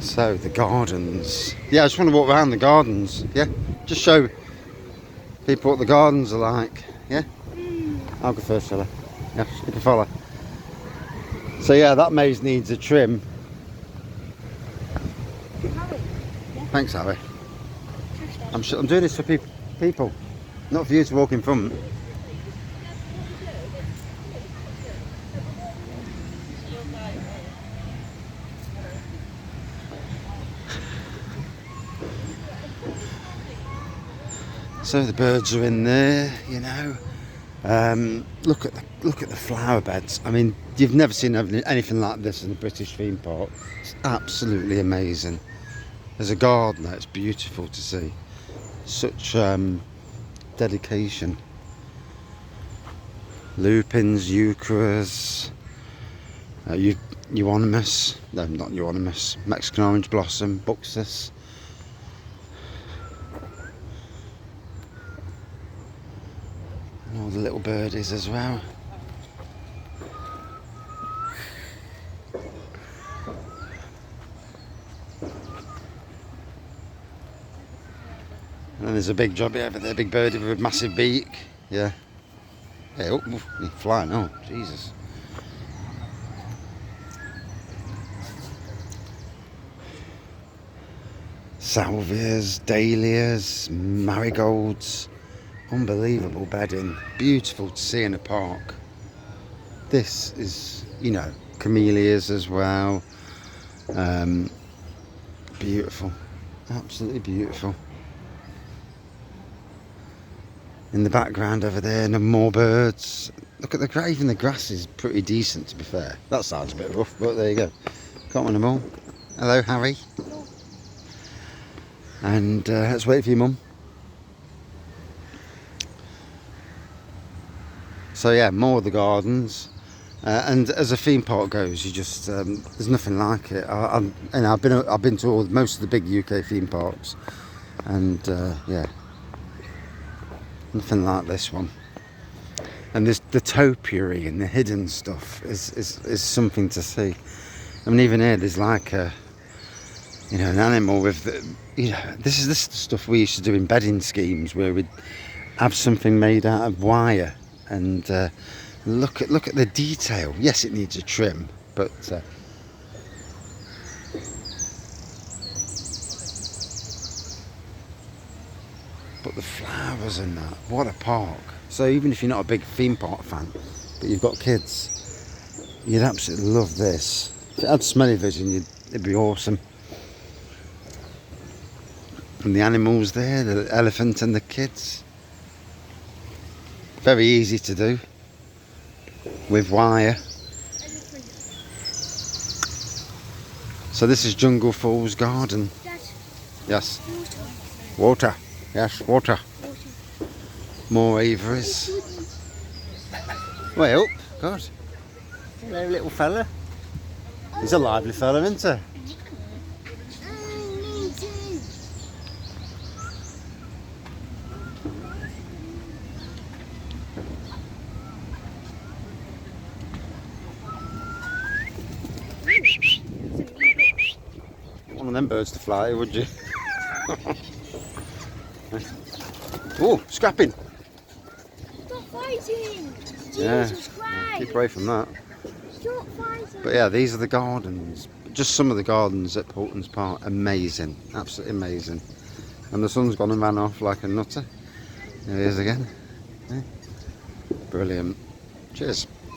So the gardens. Yeah, I just want to walk around the gardens. Yeah, just show people what the gardens are like. Yeah, I'll go first, shall I? Yeah, you can follow. So yeah, that maze needs a trim. Thanks, Harry. I'm doing this for people, not for you to walk in front. So the birds are in there, you know. Look at the flower beds. I mean, you've never seen anything like this in a British theme park. It's absolutely amazing. As a gardener, it's beautiful to see. Such dedication. Lupins, euchras, euonymus. No, not euonymus. Mexican orange blossom, buxus. All the little birdies as well. And then there's a big jobby over there, big birdie with a massive beak. Yeah. Hey, oh, he's flying. Oh, Jesus. Salvias, dahlias, marigolds. Unbelievable bedding. Beautiful to see in a park. This is, you know, camellias as well. Beautiful. Absolutely beautiful. In the background over there, no more birds. Look at even the grass is pretty decent, to be fair. That sounds a bit rough, but there you go. Can't win them all. Hello, Harry. And let's wait for your mum. So yeah, more of the gardens. And as a theme park goes, you just there's nothing like it. I've been to most of the big UK theme parks, and yeah, nothing like this one. And there's the topiary and the hidden stuff is something to see. I mean, even here there's like an animal with this is the stuff we used to do in bedding schemes, where we'd have something made out of wire, and look at the detail. Yes, it needs a trim, but the flowers and that, what a park. So even if you're not a big theme park fan, but you've got kids, you'd absolutely love this. If it had smelly vision, it'd be awesome. And the animals there, the elephant and the kids. Very easy to do with wire. So this is Jungle Falls Garden. Dad. Yes. Water. Yes, water. More aviaries. Well, God. Hello, little fella. He's a lively fella, isn't he? One of them birds to fly, would you? Oh, scrapping! Stop fighting! Yeah, Jesus Christ! keep away from that. Stop fighting! But yeah, these are the gardens. Just some of the gardens at Paultons Park. Amazing, absolutely amazing. And the sun's gone and ran off like a nutter. There he is again. Yeah. Brilliant. Cheers.